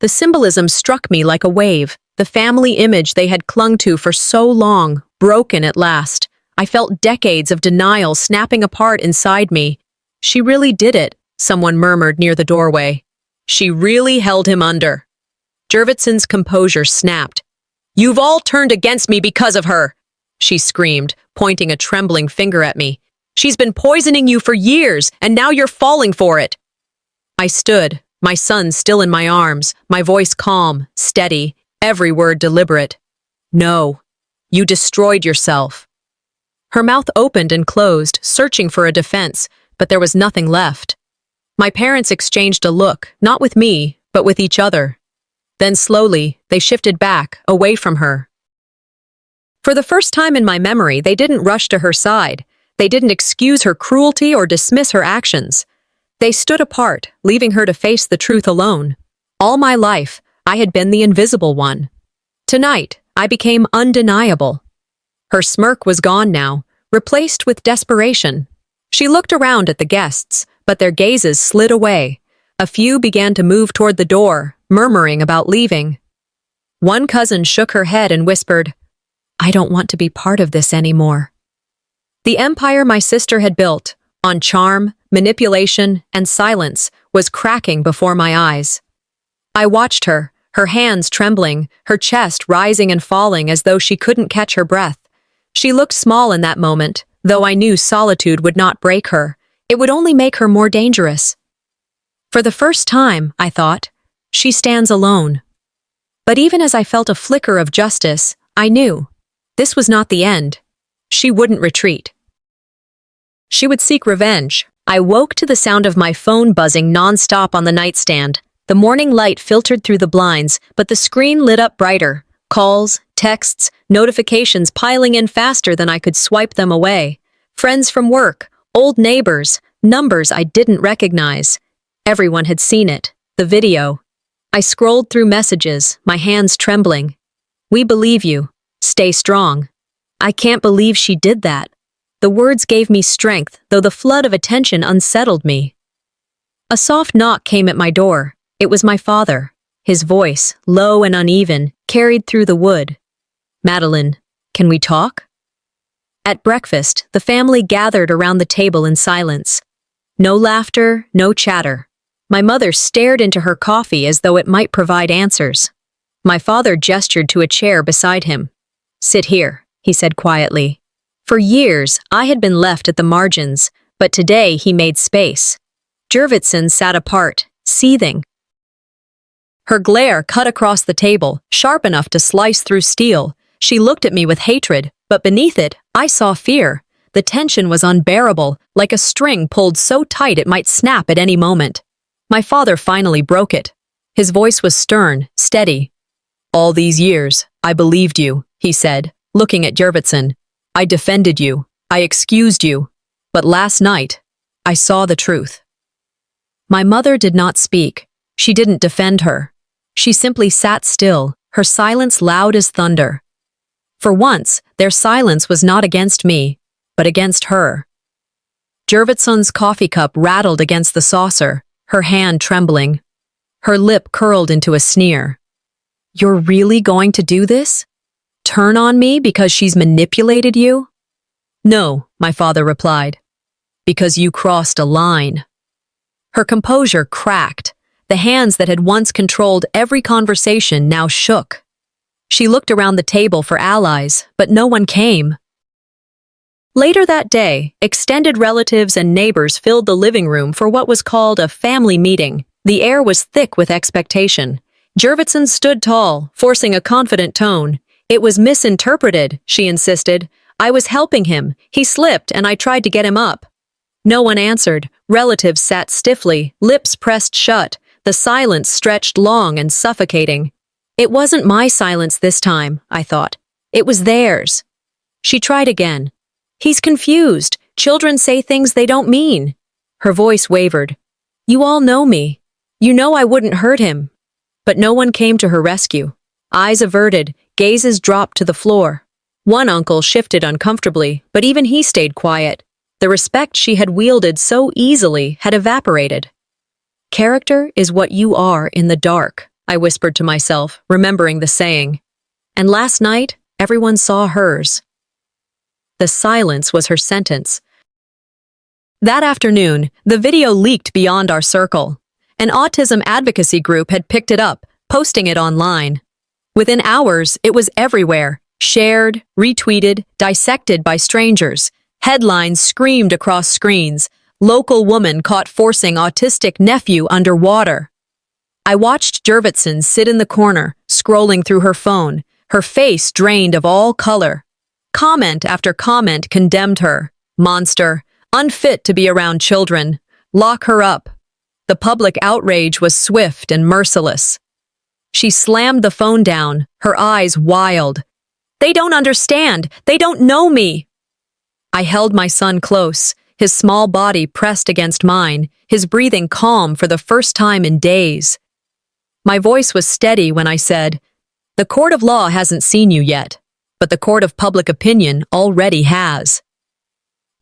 The symbolism struck me like a wave, the family image they had clung to for so long, broken at last. I felt decades of denial snapping apart inside me. "She really did it," someone murmured near the doorway. "She really held him under." Jurvetson's composure snapped. "You've all turned against me because of her," she screamed, pointing a trembling finger at me. "She's been poisoning you for years, and now you're falling for it." I stood, my son still in my arms, my voice calm, steady, every word deliberate. "No, you destroyed yourself." Her mouth opened and closed, searching for a defense, but there was nothing left. My parents exchanged a look, not with me, but with each other. Then slowly, they shifted back, away from her. For the first time in my memory, they didn't rush to her side. They didn't excuse her cruelty or dismiss her actions. They stood apart, leaving her to face the truth alone. All my life, I had been the invisible one. Tonight, I became undeniable. Her smirk was gone now, replaced with desperation. She looked around at the guests, but their gazes slid away. A few began to move toward the door, murmuring about leaving. One cousin shook her head and whispered, "I don't want to be part of this anymore." The empire my sister had built, on charm, manipulation, and silence, was cracking before my eyes. I watched her, her hands trembling, her chest rising and falling as though she couldn't catch her breath. She looked small in that moment, though I knew solitude would not break her. It would only make her more dangerous. For the first time, I thought, she stands alone. But even as I felt a flicker of justice, I knew this was not the end. She wouldn't retreat. She would seek revenge. I woke to the sound of my phone buzzing non-stop on the nightstand. The morning light filtered through the blinds, but the screen lit up brighter. Calls, texts, notifications piling in faster than I could swipe them away. Friends from work, old neighbors, numbers I didn't recognize. Everyone had seen it, the video. I scrolled through messages, my hands trembling. "We believe you. Stay strong." I can't believe she did that. The words gave me strength, though the flood of attention unsettled me. A soft knock came at my door. It was my father. His voice, low and uneven, carried through the wood. "Madeline, can we talk?" At breakfast, the family gathered around the table in silence. No laughter, no chatter. My mother stared into her coffee as though it might provide answers. My father gestured to a chair beside him. "Sit here," he said quietly. For years, I had been left at the margins, but today he made space. Jurvetson sat apart, seething. Her glare cut across the table, sharp enough to slice through steel. She looked at me with hatred, but beneath it, I saw fear. The tension was unbearable, like a string pulled so tight it might snap at any moment. My father finally broke it. His voice was stern, steady. "All these years, I believed you," he said, looking at Jurvetson. "I defended you. I excused you. But last night, I saw the truth." My mother did not speak. She didn't defend her. She simply sat still, her silence loud as thunder. For once, their silence was not against me, but against her. Jurvetson's coffee cup rattled against the saucer, her hand trembling. Her lip curled into a sneer. "You're really going to do this? Turn on me because she's manipulated you?" "No," my father replied. "Because you crossed a line." Her composure cracked. The hands that had once controlled every conversation now shook. She looked around the table for allies, but no one came. Later that day, extended relatives and neighbors filled the living room for what was called a family meeting. The air was thick with expectation. Jurvetson stood tall, forcing a confident tone. "It was misinterpreted," she insisted. "I was helping him. He slipped, and I tried to get him up." No one answered. Relatives sat stiffly, lips pressed shut. The silence stretched long and suffocating. It wasn't my silence this time, I thought. It was theirs. She tried again. "He's confused. Children say things they don't mean." Her voice wavered. "You all know me. You know I wouldn't hurt him." But no one came to her rescue. Eyes averted, gazes dropped to the floor. One uncle shifted uncomfortably, but even he stayed quiet. The respect she had wielded so easily had evaporated. "Character is what you are in the dark," I whispered to myself, remembering the saying. And last night, everyone saw hers. The silence was her sentence. That afternoon, the video leaked beyond our circle. An autism advocacy group had picked it up, posting it online. Within hours, it was everywhere, shared, retweeted, dissected by strangers. Headlines screamed across screens. "Local woman caught forcing autistic nephew underwater." I watched Jurvetson sit in the corner, scrolling through her phone, her face drained of all color. Comment after comment condemned her. "Monster, unfit to be around children, lock her up." The public outrage was swift and merciless. She slammed the phone down, her eyes wild. "They don't understand. They don't know me." I held my son close, his small body pressed against mine, his breathing calm for the first time in days. My voice was steady when I said, "The court of law hasn't seen you yet, but the court of public opinion already has."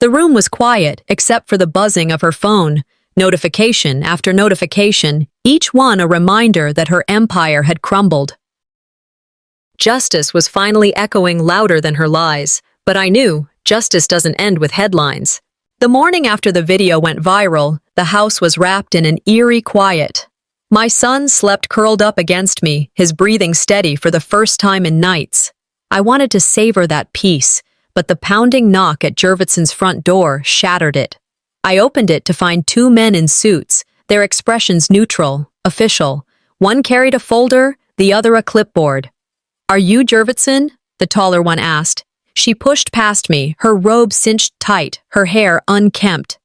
The room was quiet, except for the buzzing of her phone, notification after notification, each one a reminder that her empire had crumbled. Justice was finally echoing louder than her lies, but I knew justice doesn't end with headlines. The morning after the video went viral, the house was wrapped in an eerie quiet. My son slept curled up against me, his breathing steady for the first time in nights. I wanted to savor that peace, but the pounding knock at Jurvetson's front door shattered it. I opened it to find two men in suits, their expressions neutral, official. One carried a folder, the other a clipboard. "Are you Jurvetson?" the taller one asked. She pushed past me, her robe cinched tight, her hair unkempt.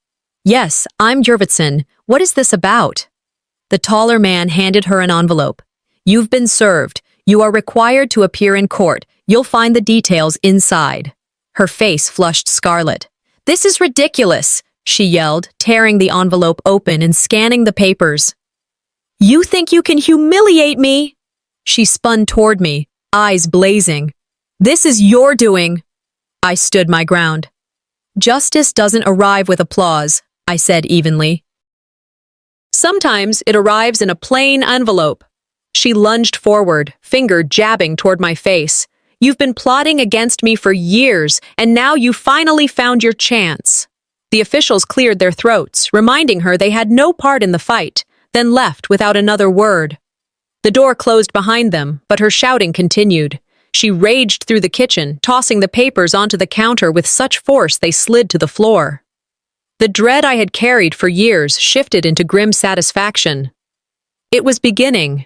"Yes, I'm Jurvetson. What is this about?" The taller man handed her an envelope. "You've been served. You are required to appear in court. You'll find the details inside." Her face flushed scarlet. "This is ridiculous," she yelled, tearing the envelope open and scanning the papers. "You think you can humiliate me?" She spun toward me, eyes blazing. "This is your doing." I stood my ground. "Justice doesn't arrive with applause," I said evenly. "Sometimes it arrives in a plain envelope." She lunged forward, finger jabbing toward my face. "You've been plotting against me for years, and now you finally found your chance." The officials cleared their throats, reminding her they had no part in the fight, then left without another word. The door closed behind them, but her shouting continued. She raged through the kitchen, tossing the papers onto the counter with such force they slid to the floor. The dread I had carried for years shifted into grim satisfaction. It was beginning.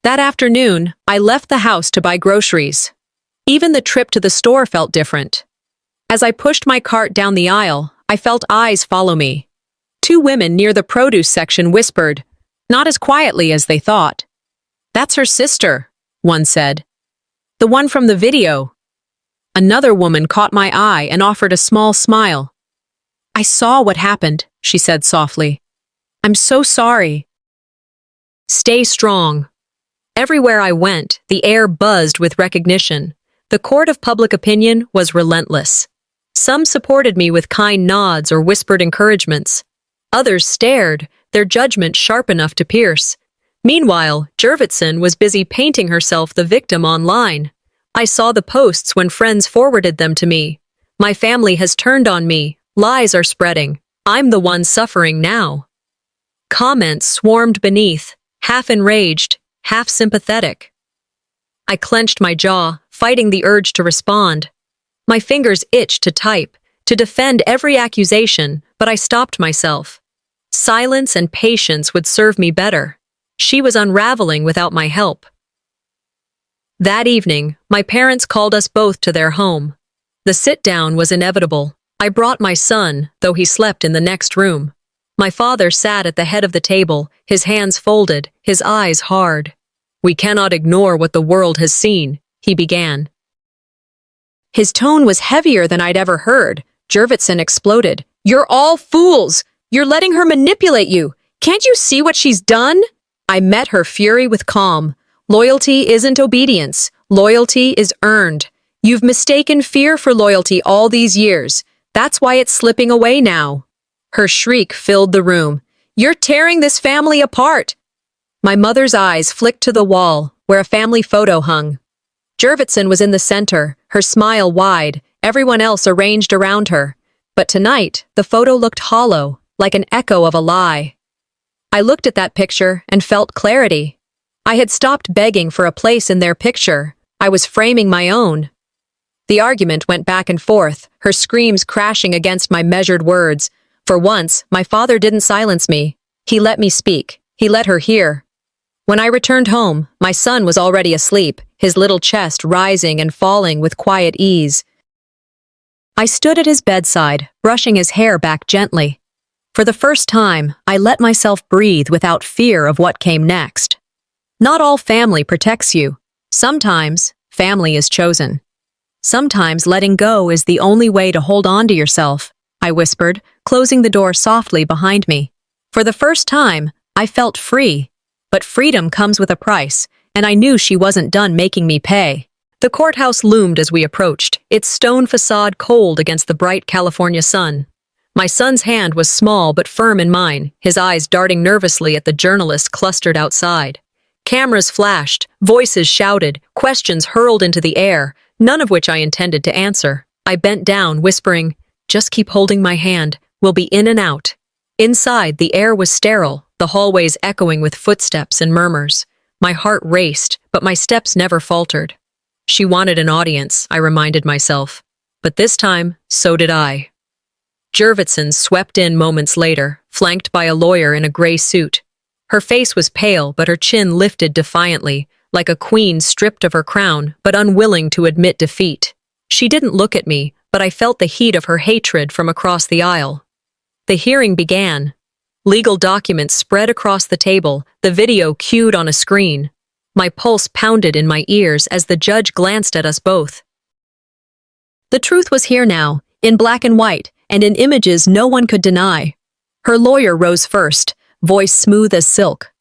That afternoon, I left the house to buy groceries. Even the trip to the store felt different. As I pushed my cart down the aisle, I felt eyes follow me. Two women near the produce section whispered, not as quietly as they thought. "That's her sister," one said. "The one from the video." Another woman caught my eye and offered a small smile. "I saw what happened," she said softly. "I'm so sorry." Stay strong. Everywhere I went, the air buzzed with recognition. The court of public opinion was relentless. Some supported me with kind nods or whispered encouragements. Others stared, their judgment sharp enough to pierce. Meanwhile, Jurvetson was busy painting herself the victim online. I saw the posts when friends forwarded them to me. "My family has turned on me. Lies are spreading. I'm the one suffering now." Comments swarmed beneath, half enraged, half sympathetic. I clenched my jaw, fighting the urge to respond. My fingers itched to type, to defend every accusation, but I stopped myself. Silence and patience would serve me better. She was unraveling without my help. That evening, my parents called us both to their home. The sit-down was inevitable. I brought my son, though he slept in the next room. My father sat at the head of the table, his hands folded, his eyes hard. "We cannot ignore what the world has seen," he began. His tone was heavier than I'd ever heard. Jurvetson exploded. "You're all fools! You're letting her manipulate you! Can't you see what she's done?" I met her fury with calm. "Loyalty isn't obedience. Loyalty is earned. You've mistaken fear for loyalty all these years. That's why it's slipping away now." Her shriek filled the room. "You're tearing this family apart!" My mother's eyes flicked to the wall, where a family photo hung. Jurvetson was in the center, her smile wide, everyone else arranged around her. But tonight, the photo looked hollow, like an echo of a lie. I looked at that picture and felt clarity. I had stopped begging for a place in their picture. I was framing my own. The argument went back and forth, her screams crashing against my measured words. For once, my father didn't silence me. He let me speak. He let her hear. When I returned home, my son was already asleep, his little chest rising and falling with quiet ease. I stood at his bedside, brushing his hair back gently. For the first time, I let myself breathe without fear of what came next. Not all family protects you. Sometimes, family is chosen. Sometimes letting go is the only way to hold on to yourself, I whispered, closing the door softly behind me. For the first time, I felt free. But freedom comes with a price, and I knew she wasn't done making me pay. The courthouse loomed as we approached, its stone facade cold against the bright California sun. My son's hand was small but firm in mine, his eyes darting nervously at the journalists clustered outside. Cameras flashed, voices shouted, questions hurled into the air, none of which I intended to answer. I bent down, whispering, "Just keep holding my hand. We'll be in and out." Inside, the air was sterile, the hallways echoing with footsteps and murmurs. My heart raced, but my steps never faltered. She wanted an audience, I reminded myself. But this time, so did I. Jurvetson swept in moments later, flanked by a lawyer in a gray suit. Her face was pale, but her chin lifted defiantly, like a queen stripped of her crown, but unwilling to admit defeat. She didn't look at me, but I felt the heat of her hatred from across the aisle. The hearing began. Legal documents spread across the table, the video cued on a screen. My pulse pounded in my ears as the judge glanced at us both. The truth was here now, in black and white, and in images no one could deny. Her lawyer rose first, voice smooth as silk.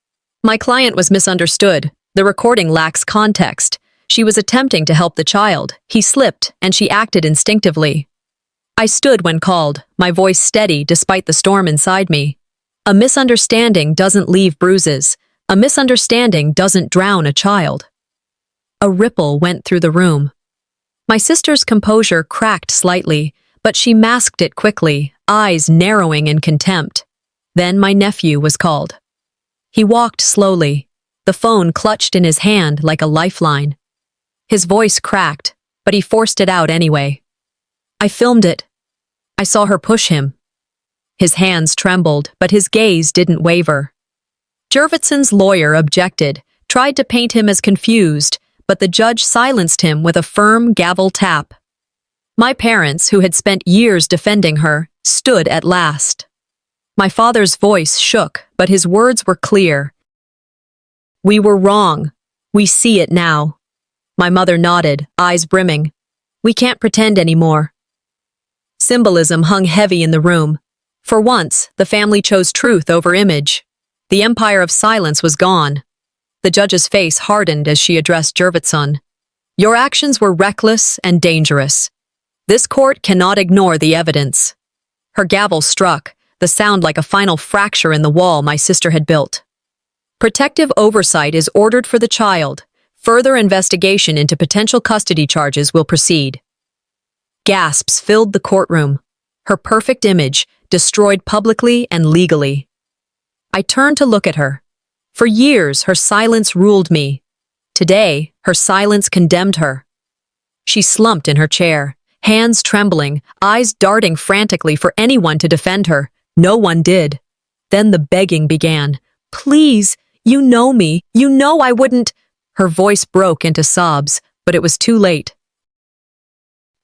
"My client was misunderstood. The recording lacks context. She was attempting to help the child. He slipped, and she acted instinctively." I stood when called, my voice steady despite the storm inside me. A misunderstanding doesn't leave bruises. A misunderstanding doesn't drown a child. A ripple went through the room. My sister's composure cracked slightly, but she masked it quickly, eyes narrowing in contempt. Then my nephew was called. He walked slowly, the phone clutched in his hand like a lifeline. His voice cracked, but he forced it out anyway. I filmed it. I saw her push him. His hands trembled, but his gaze didn't waver. Jurvitson's lawyer objected, tried to paint him as confused, but the judge silenced him with a firm gavel tap. My parents, who had spent years defending her, stood at last. My father's voice shook, but his words were clear. We were wrong. We see it now. My mother nodded, eyes brimming. We can't pretend anymore. Symbolism hung heavy in the room. For once, the family chose truth over image. The empire of silence was gone. The judge's face hardened as she addressed Jurvitson. Your actions were reckless and dangerous. This court cannot ignore the evidence. Her gavel struck, the sound like a final fracture in the wall my sister had built. Protective oversight is ordered for the child. Further investigation into potential custody charges will proceed. Gasps filled the courtroom. Her perfect image, destroyed publicly and legally. I turned to look at her. For years, her silence ruled me. Today, her silence condemned her. She slumped in her chair, hands trembling, eyes darting frantically for anyone to defend her. No one did. Then the begging began. Please, you know me. You know I wouldn't. Her voice broke into sobs, but it was too late.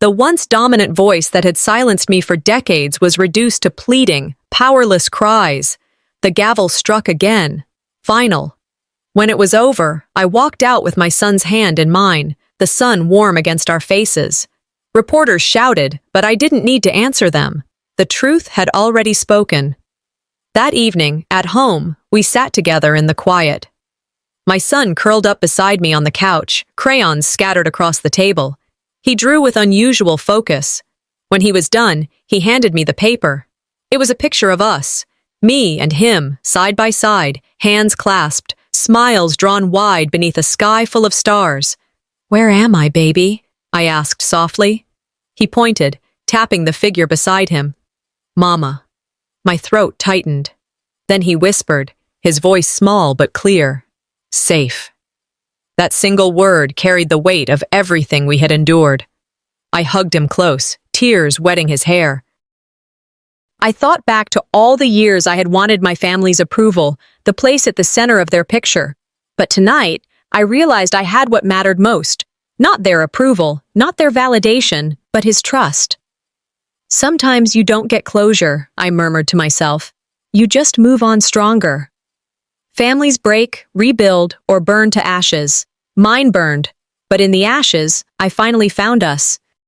The once dominant voice that had silenced me for decades was reduced to pleading, powerless cries. The gavel struck again. Final. When it was over, I walked out with my son's hand in mine, the sun warm against our faces. Reporters shouted, but I didn't need to answer them. The truth had already spoken. That evening, at home, we sat together in the quiet. My son curled up beside me on the couch, crayons scattered across the table. He drew with unusual focus. When he was done, he handed me the paper. It was a picture of us, me and him, side by side, hands clasped, smiles drawn wide beneath a sky full of stars. Where am I, baby? I asked softly. He pointed, tapping the figure beside him. Mama. My throat tightened. Then he whispered, his voice small but clear. Safe. That single word carried the weight of everything we had endured. I hugged him close, tears wetting his hair. I thought back to all the years I had wanted my family's approval, the place at the center of their picture. But tonight, I realized I had what mattered most. Not their approval, not their validation, but his trust. Sometimes you don't get closure, I murmured to myself. You just move on stronger. Families break, rebuild, or burn to ashes. Mine burned, but in the ashes, I finally found us.